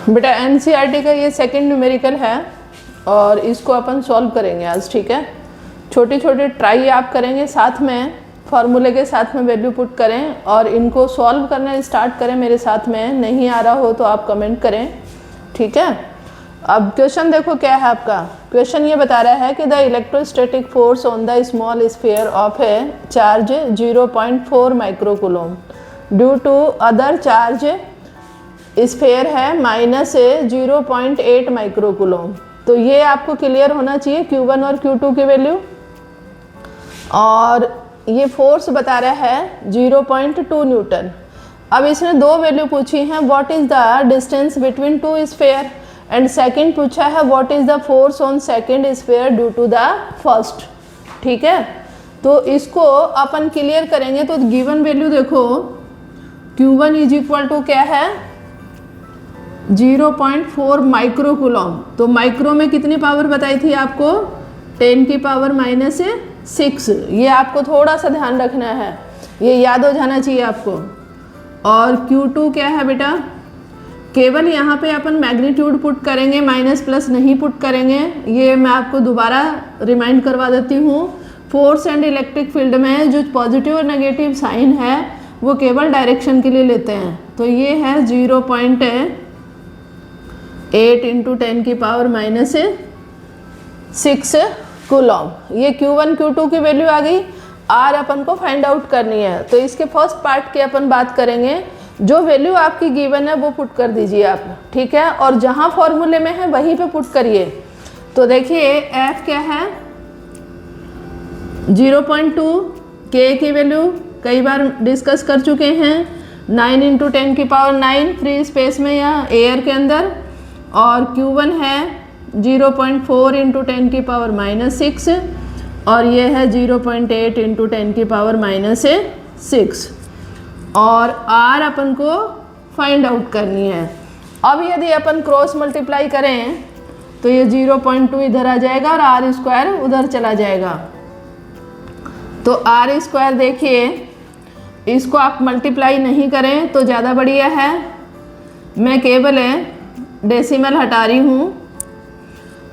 बेटा एनसीईआरटी का ये सेकंड न्यूमेरिकल है और इसको अपन सॉल्व करेंगे आज, ठीक है। छोटी छोटी ट्राई आप करेंगे, साथ में फॉर्मूले के साथ में वैल्यू पुट करें और इनको सॉल्व करना स्टार्ट करें मेरे साथ में। नहीं आ रहा हो तो आप कमेंट करें, ठीक है। अब क्वेश्चन देखो क्या है आपका। क्वेश्चन ये बता रहा है कि the electrostatic force on the small sphere of a charge 0.4 microcoulomb due to other charge sphere है -0.8 माइक्रोकूलम। तो ये आपको क्लियर होना चाहिए Q1 और Q2 की वैल्यू। और ये फोर्स बता रहा है 0.2 न्यूटन। अब इसने दो वैल्यू पूछी हैं, what is the distance between two sphere, and second पूछा है what is the force on second sphere due to the first, ठीक है। तो इसको अपन क्लियर करेंगे। तो गिवन वैल्यू देखो, Q1 इज इक्वल टू क्या है 0.4 माइक्रोकूलम। तो माइक्रो में कितनी पावर बताई थी आपको, 10 की पावर -6। ये आपको थोड़ा सा ध्यान रखना है, ये याद हो जाना चाहिए आपको। और Q2 क्या है बेटा, केवल यहाँ पे अपन मैग्नीट्यूड पुट करेंगे, माइनस प्लस नहीं पुट करेंगे। ये मैं आपको दोबारा रिमाइंड करवा देती हूँ। फोर्स एंड इलेक्ट्रिक फील्ड में जो पॉजिटिव और नेगेटिव साइन है वो केवल डायरेक्शन के लिए लेते हैं। तो ये है 0.8 × 10 की पावर -6 कूलम। ये Q1 Q2 की वैल्यू आ गई। आर अपन को फाइंड आउट करनी है। तो इसके फर्स्ट पार्ट की अपन बात करेंगे। जो वैल्यू आपकी गिवन है वो पुट कर दीजिए आप, ठीक है। और जहाँ फॉर्मूले में है वहीं पे पुट करिए। तो देखिए F क्या है 0.2, K की वैल्यू कई बार डिस्कस कर चुके हैं 9 × 10 की पावर 9 फ्री स्पेस में या एयर के अंदर। और Q1 है 0.4 × 10 की पावर -6 और ये है 0.8 × 10 की पावर -6। और R अपन को फाइंड आउट करनी है। अब यदि अपन क्रॉस मल्टीप्लाई करें तो ये 0.2 इधर आ जाएगा और R² उधर चला जाएगा। तो R² देखिए, इसको आप मल्टीप्लाई नहीं करें तो ज़्यादा बढ़िया है। मैं केवल डेसिमल हटा रही हूँ।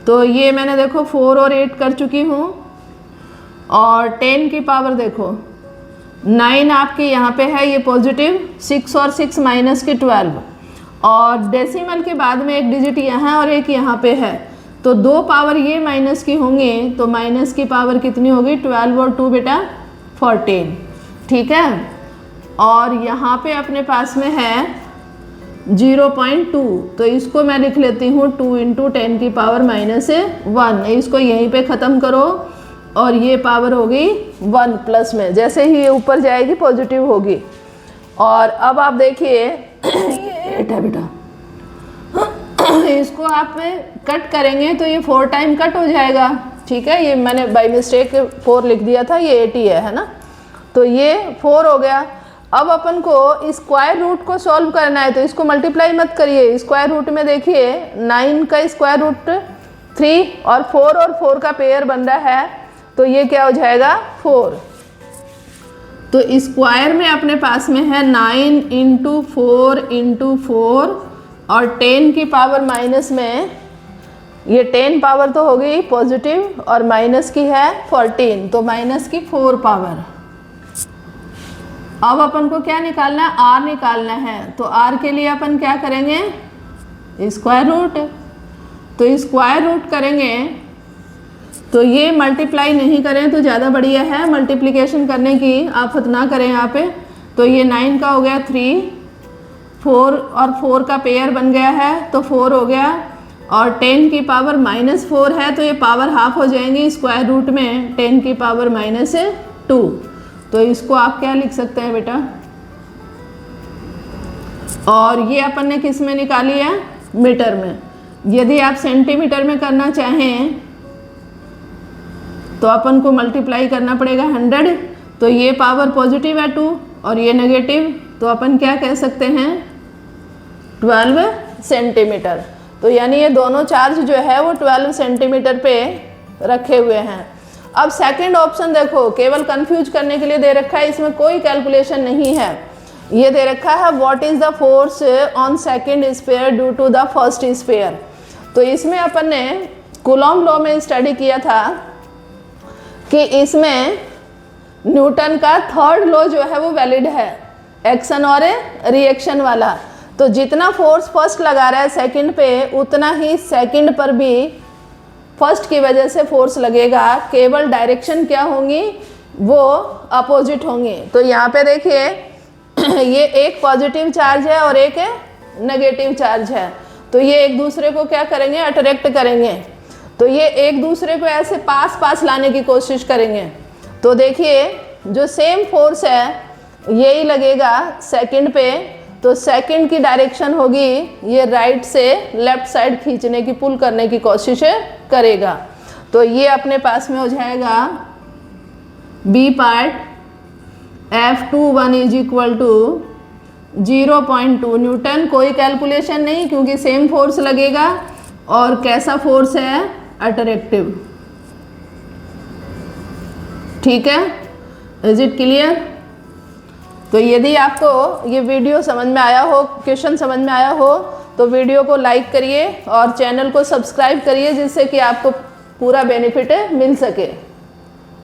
तो ये मैंने देखो 4 और 8 कर चुकी हूँ। और 10 की पावर देखो 9 आपके यहाँ पे है, ये पॉजिटिव, 6 और 6 माइनस के 12। और डेसिमल के बाद में एक डिजिट यहाँ और एक यहाँ पे है। तो दो पावर ये माइनस की होंगी। तो माइनस की पावर कितनी होगी 12 और 2 बेटा 14, ठीक है। और यहाँ पे अपने पास में है 0.2। तो इसको मैं लिख लेती हूँ 2 × 10 की पावर -1। इसको यहीं पे ख़त्म करो और ये पावर होगी 1 प्लस में, जैसे ही ये ऊपर जाएगी पॉजिटिव होगी। और अब आप देखिए ये 8 है बेटा, इसको आप कट करेंगे तो ये 4 टाइम कट हो जाएगा, ठीक है। ये मैंने बाय मिस्टेक 4 लिख दिया था, ये 80 है ना। तो ये 4 हो गया। अब अपन को स्क्वायर रूट को सॉल्व करना है। तो इसको मल्टीप्लाई मत करिए। स्क्वायर रूट में देखिए 9 का स्क्वायर रूट 3 और 4 का पेयर बन रहा है। तो ये क्या हो जाएगा 4। तो स्क्वायर में अपने पास में है 9 × 4 × 4 और 10 की पावर माइनस में ये 10 पावर तो हो गई पॉजिटिव और माइनस की है 14, तो माइनस की 4 पावर। अब अपन को क्या निकालना है, R निकालना है। तो R के लिए अपन क्या करेंगे स्क्वायर रूट। तो स्क्वायर रूट करेंगे तो ये मल्टीप्लाई नहीं करें तो ज़्यादा बढ़िया है। मल्टीप्लिकेशन करने की आफत ना करें यहाँ पे। तो ये 9 का हो गया 3, 4 और 4 का पेयर बन गया है तो 4 हो गया। और 10 की पावर -4 है तो ये पावर हाफ हो जाएंगी स्क्वायर रूट में 10 की पावर -2। तो इसको आप क्या लिख सकते हैं बेटा। और ये अपन ने किस में निकाली है मीटर में। यदि आप सेंटीमीटर में करना चाहें तो अपन को मल्टीप्लाई करना पड़ेगा 100। तो ये पावर पॉजिटिव है 2 और ये नेगेटिव, तो अपन क्या कह सकते हैं 12 सेंटीमीटर। तो यानी ये दोनों चार्ज जो है वो 12 सेंटीमीटर पे रखे हुए हैं। अब सेकंड ऑप्शन देखो, केवल कंफ्यूज करने के लिए दे रखा है, इसमें कोई कैलकुलेशन नहीं है। ये दे रखा है what is the force on second sphere due to the first sphere. तो इसमें अपन ने कूलॉम लॉ में स्टडी किया था कि इसमें न्यूटन का थर्ड लॉ जो है वो वैलिड है, एक्शन और रिएक्शन वाला। तो जितना फोर्स फर्स्ट लगा रहा है सेकंड पे, उतना ही सेकंड पर भी फर्स्ट की वजह से फोर्स लगेगा, केवल डायरेक्शन क्या होंगी, वो अपोजिट होंगी। तो यहाँ पे देखिए ये एक पॉजिटिव चार्ज है और एक नेगेटिव चार्ज है, तो ये एक दूसरे को क्या करेंगे, अट्रैक्ट करेंगे। तो ये एक दूसरे को ऐसे पास पास लाने की कोशिश करेंगे। तो देखिए जो सेम फोर्स है यही लगेगा सेकंड पे, तो सेकंड की डायरेक्शन होगी ये राइट से लेफ्ट साइड खींचने की, पुल करने की कोशिश करेगा। तो ये अपने पास में हो जाएगा B part F21 is equal to 0.2 newton. कोई कैलकुलेशन नहीं क्योंकि सेम फोर्स लगेगा और कैसा फोर्स है, अट्रैक्टिव। ठीक है, इज इट क्लियर? तो यदि आपको ये वीडियो समझ में आया हो, क्वेश्चन समझ में आया हो, तो वीडियो को लाइक करिए और चैनल को सब्सक्राइब करिए जिससे कि आपको पूरा बेनिफिट मिल सके।